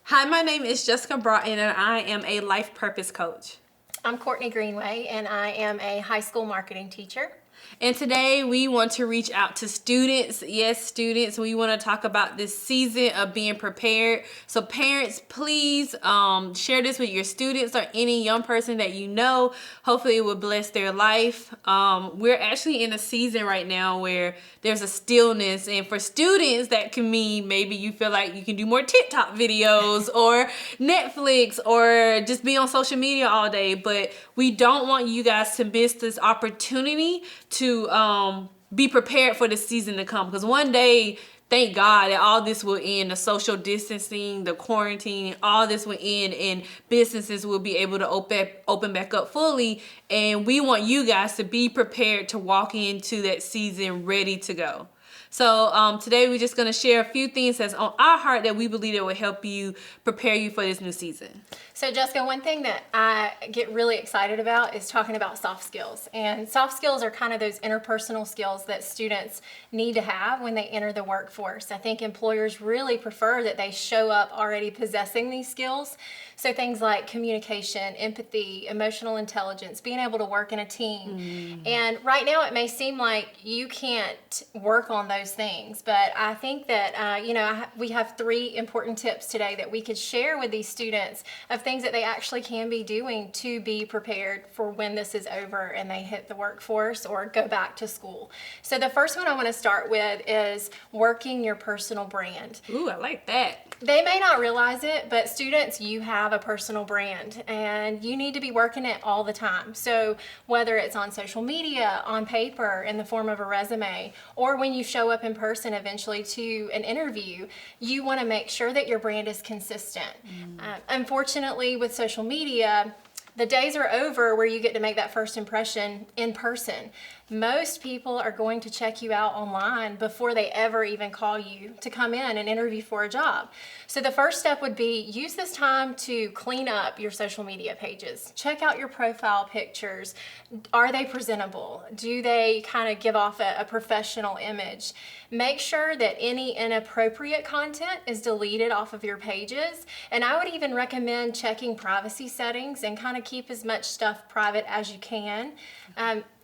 Hi, my name is Jessica Broughton, and I am a life purpose coach. I'm Courtney Greenway, and I am a high school marketing teacher. And today we want to reach out to students. Yes, students, we want to talk about this season of being prepared. So parents, please share this with your students or any young person that you know. Hopefully it will bless their life. We're actually in a season right now where there's a stillness. And for students, that can mean maybe you feel like you can do more TikTok videos or Netflix or just be on social media all day. But we don't want you guys to miss this opportunity to be prepared for the season to come, because one day, thank God, that all this will end. The social distancing, the quarantine, all this will end, and businesses will be able to open back up fully. And we want you guys to be prepared to walk into that season ready to go. So today we're just going to share a few things that's on our heart that we believe that will help you prepare you for this new season. So Jessica, one thing that I get really excited about is talking about soft skills. And soft skills are kind of those interpersonal skills that students need to have when they enter the workforce. I think employers really prefer that they show up already possessing these skills. So things like communication, empathy, emotional intelligence, being able to work in a team. And right now it may seem like you can't work on those things, but I think that, we have 3 important tips today that we could share with these students of things that they actually can be doing to be prepared for when this is over and they hit the workforce or go back to school. So the first one I want to start with is working your personal brand. Ooh, I like that. They may not realize it, but students, you have a personal brand and you need to be working it all the time. So whether it's on social media, on paper, in the form of a resume, or when you show up in person eventually to an interview, you want to make sure that your brand is consistent. Unfortunately, with social media, the days are over where you get to make that first impression in person. Most people are going to check you out online before they ever even call you to come in and interview for a job. So the first step would be use this time to clean up your social media pages. Check out your profile pictures. Are they presentable? Do they kind of give off a professional image? Make sure that any inappropriate content is deleted off of your pages. And I would even recommend checking privacy settings and kind of keep as much stuff private as you can.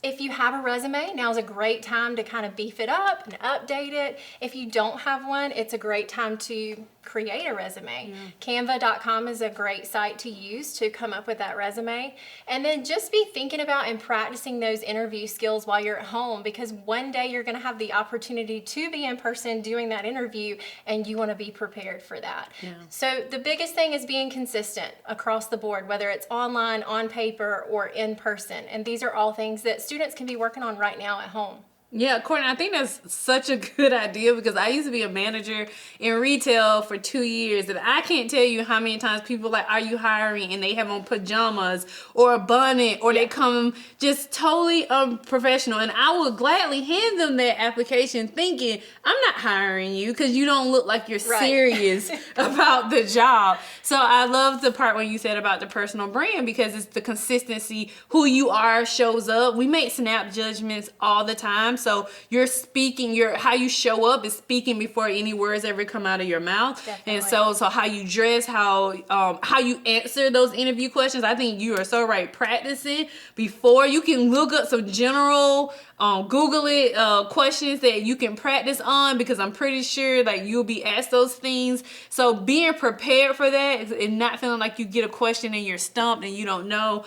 If you have a resume, now's a great time to kind of beef it up and update it. If you don't have one, it's a great time to create a resume. Canva.com is a great site to use to come up with that resume. And then just be thinking about and practicing those interview skills while you're at home, because one day you're going to have the opportunity to be in person doing that interview and you want to be prepared for that. So the biggest thing is being consistent across the board, whether it's online, on paper, or in person. And these are all things that students can be working on right now at home. Yeah, Courtney, I think that's such a good idea, because I used to be a manager in retail for 2 years, and I can't tell you how many times people like, are you hiring? And they have on pajamas or a bonnet, or they come just totally unprofessional. And I would gladly hand them that application thinking, I'm not hiring you because you don't look like you're serious about the job. So I love the part when you said about the personal brand, because it's the consistency. Who you are shows up. We make snap judgments all the time. So you're speaking, how you show up is speaking before any words ever come out of your mouth. Definitely. And so how you dress, how you answer those interview questions. I think you are so right. Practicing before, you can look up some general, Google it, questions that you can practice on, because I'm pretty sure like you'll be asked those things. So being prepared for that and not feeling like you get a question and you're stumped and you don't know.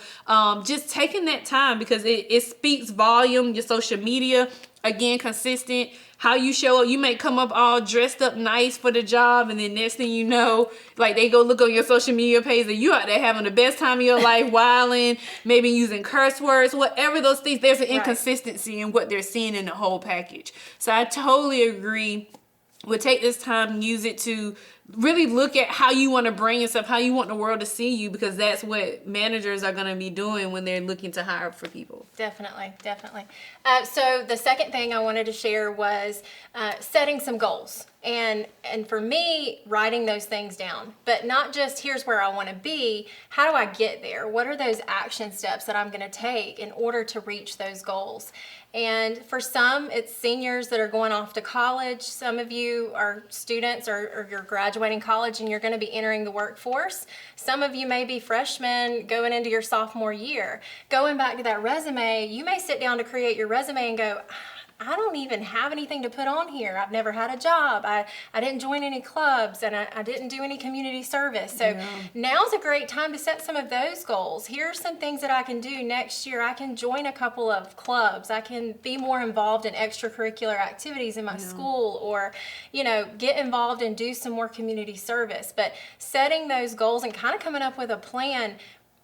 Just taking that time, because it speaks volume. Your social media, again, consistent. How you show up, you may come up all dressed up nice for the job, and then next thing you know, like they go look on your social media page and you out there having the best time of your life, wilding, maybe using curse words, whatever those things. There's an inconsistency in what they're seeing in the whole package. So I totally agree. We'll take this time and use it to really look at how you want to brand yourself, how you want the world to see you, because that's what managers are going to be doing when they're looking to hire for people. Definitely. So the second thing I wanted to share was setting some goals. And for me, writing those things down, but not just here's where I want to be. How do I get there? What are those action steps that I'm going to take in order to reach those goals? And for some, it's seniors that are going off to college. Some of you are students or you're graduating graduating college and you're going to be entering the workforce. Some of you may be freshmen going into your sophomore year. Going back to that resume, you may sit down to create your resume and go, I don't even have anything to put on here. I've never had a job. I didn't join any clubs, and I didn't do any community service. So now's a great time to set some of those goals. Here are some things that I can do next year. I can join a couple of clubs. I can be more involved in extracurricular activities in my school, or, get involved and do some more community service. But setting those goals and kind of coming up with a plan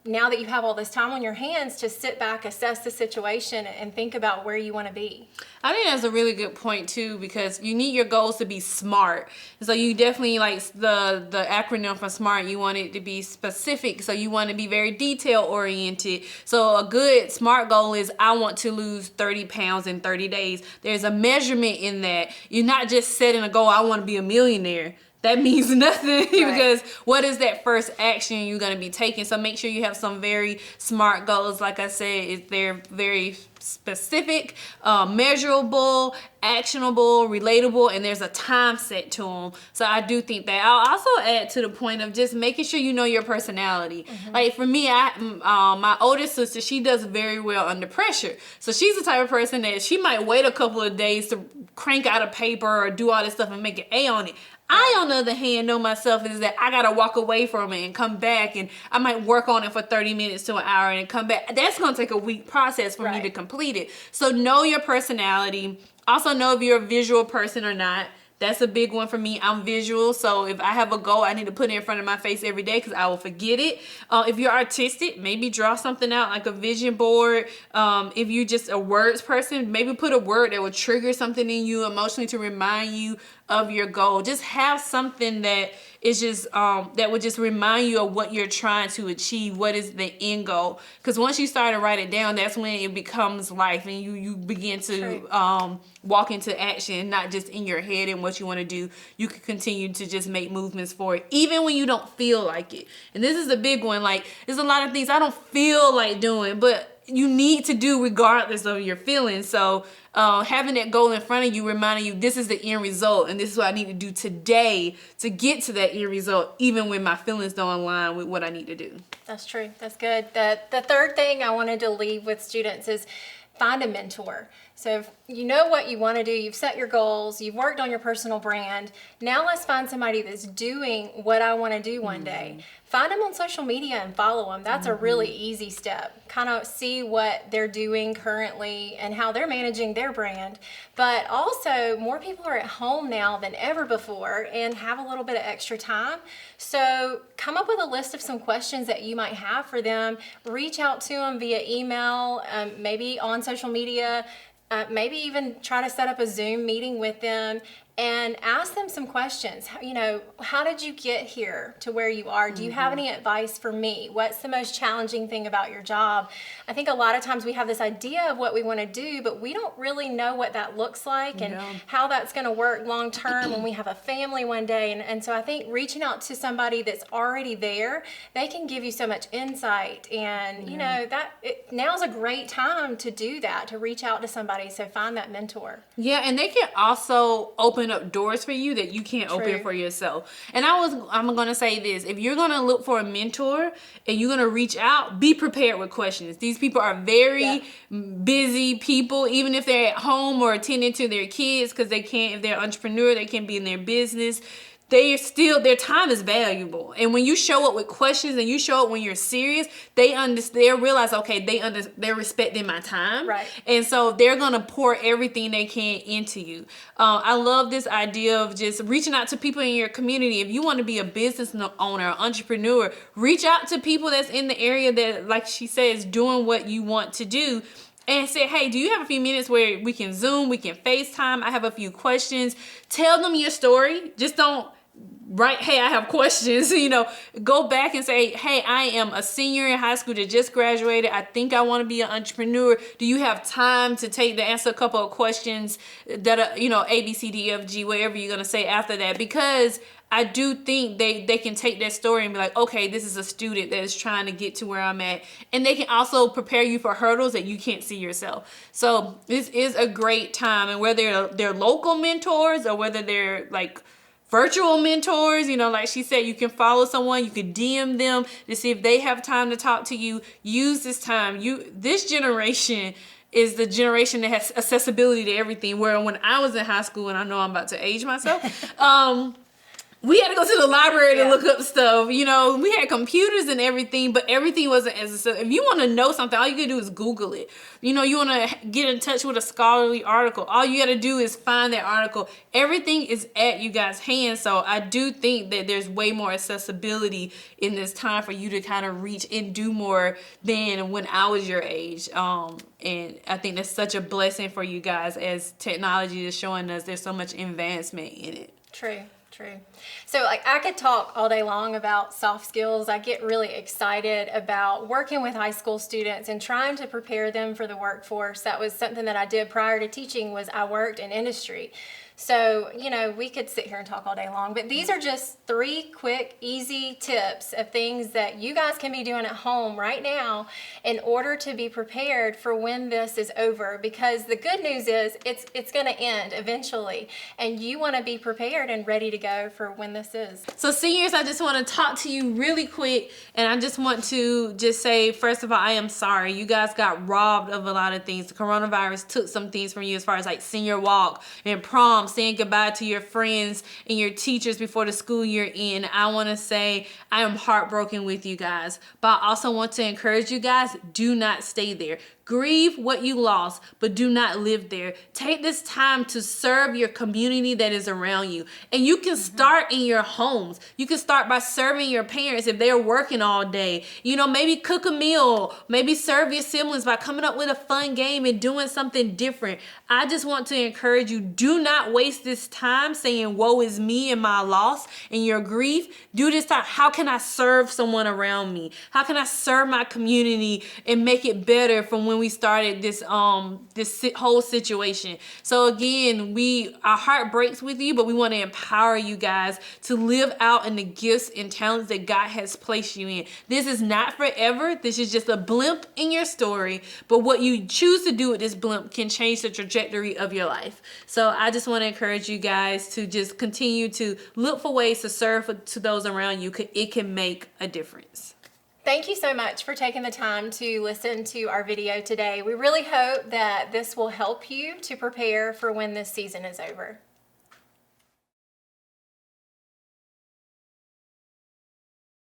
now that you have all this time on your hands to sit back, assess the situation, and think about where you want to be. I think that's a really good point too, because you need your goals to be SMART. So you definitely, like the acronym for SMART, you want it to be specific. So you want to be very detail oriented. So a good SMART goal is, I want to lose 30 pounds in 30 days. There's a measurement in that. You're not just setting a goal, I want to be a millionaire. That means nothing because what is that first action you're going to be taking? So make sure you have some very SMART goals. Like I said, they're very specific, measurable, actionable, relatable, and there's a time set to them. So I do think that. I'll also add to the point of just making sure you know your personality. Like for me, my oldest sister, she does very well under pressure. So she's the type of person that she might wait a couple of days to crank out a paper or do all this stuff and make an A on it. I, on the other hand, know myself is that I got to walk away from it and come back, and I might work on it for 30 minutes to an hour and come back. That's going to take a week process for me to complete it. So know your personality. Also know if you're a visual person or not. That's a big one for me. I'm visual, so if I have a goal, I need to put it in front of my face every day because I will forget it. If you're artistic, maybe draw something out like a vision board. If you're just a words person, maybe put a word that will trigger something in you emotionally to remind you of your goal. Just have something that is just that would just remind you of what you're trying to achieve. What is the end goal? Because once you start to write it down, that's when it becomes life, and you begin to walk into action, not just in your head and what you want to do. You can continue to just make movements for it, even when you don't feel like it. And this is a big one. Like, there's a lot of things I don't feel like doing, but you need to do regardless of your feelings. So having that goal in front of you, reminding you this is the end result, and this is what I need to do today to get to that end result, even when my feelings don't align with what I need to do. That's true. That's good. The third thing I wanted to leave with students is find a mentor. So if you know what you want to do, you've set your goals, you've worked on your personal brand. Now let's find somebody that's doing what I want to do one day. Find them on social media and follow them. That's a really easy step. Kind of see what they're doing currently and how they're managing their brand. But also, more people are at home now than ever before and have a little bit of extra time. So come up with a list of some questions that you might have for them. Reach out to them via email, maybe on social media. Maybe even try to set up a Zoom meeting with them and ask them some questions. How did you get here to where you are? Do you have any advice for me? What's the most challenging thing about your job? I think a lot of times we have this idea of what we want to do, but we don't really know what that looks like and how that's going to work long term when we have a family one day. And so I think reaching out to somebody that's already there, they can give you so much insight. And now's a great time to do that, to reach out to somebody. So find that mentor. Yeah, and they can also open up doors for you that you can't open for yourself. And I'm going to say this. If you're going to look for a mentor and you're going to reach out, be prepared with questions. These people are very busy people, even if they're at home or attending to their kids, because they can't, if they're an entrepreneur, they can be in their business. Their time is valuable. And when you show up with questions and you show up when you're serious, they realize, okay, they're respecting my time. Right. And so they're going to pour everything they can into you. I love this idea of just reaching out to people in your community. If you want to be a business owner, entrepreneur, reach out to people that's in the area that, like she says, doing what you want to do. And say, hey, do you have a few minutes where we can Zoom, we can FaceTime? I have a few questions. Tell them your story. Just don't write, hey, I have questions. Go back and say, hey, I am a senior in high school that just graduated. I think I want to be an entrepreneur. Do you have time to answer a couple of questions that are, A, B, C, D, F, G, whatever you're going to say after that? Because I do think they can take that story and be like, okay, this is a student that is trying to get to where I'm at. And they can also prepare you for hurdles that you can't see yourself. So this is a great time. And whether they're local mentors or whether they're like virtual mentors, like she said, you can follow someone, you can DM them to see if they have time to talk to you. Use this time. This generation is the generation that has accessibility to everything. Where when I was in high school, and I know I'm about to age myself, we had to go to the library to look up stuff. We had computers and everything, but everything wasn't as... If you want to know something, all you can do is Google it. You want to get in touch with a scholarly article. All you got to do is find that article. Everything is at you guys' hands. So I do think that there's way more accessibility in this time for you to kind of reach and do more than when I was your age. And I think that's such a blessing for you guys, as technology is showing us there's so much advancement in it. True. So I could talk all day long about soft skills. I get really excited about working with high school students and trying to prepare them for the workforce. That was something that I did prior to teaching. Was I worked in industry. So, we could sit here and talk all day long, but these are just 3 quick, easy tips of things that you guys can be doing at home right now in order to be prepared for when this is over. Because the good news is it's going to end eventually, and you want to be prepared and ready to go for when this is. So seniors, I just want to talk to you really quick, and I just want to say, first of all, I am sorry. You guys got robbed of a lot of things. The coronavirus took some things from you as far as like senior walk and prom, saying goodbye to your friends and your teachers before the school year end. I want to say I am heartbroken with you guys, but I also want to encourage you guys, do not stay there. Grieve what you lost, but do not live there. Take this time to serve your community that is around you. And you can start in your homes. You can start by serving your parents if they're working all day. Maybe cook a meal. Maybe serve your siblings by coming up with a fun game and doing something different. I just want to encourage you, do not waste this time saying, woe is me and my loss and your grief. Do this time. How can I serve someone around me? How can I serve my community and make it better from when we started this whole situation? So again, our heart breaks with you, but we want to empower you guys to live out in the gifts and talents that God has placed you in. This is not forever. This is just a blimp in your story, but what you choose to do with this blimp can change the trajectory of your life. So I just want to encourage you guys to just continue to look for ways to serve to those around you. It can make a difference. Thank you so much for taking the time to listen to our video today. We really hope that this will help you to prepare for when this season is over.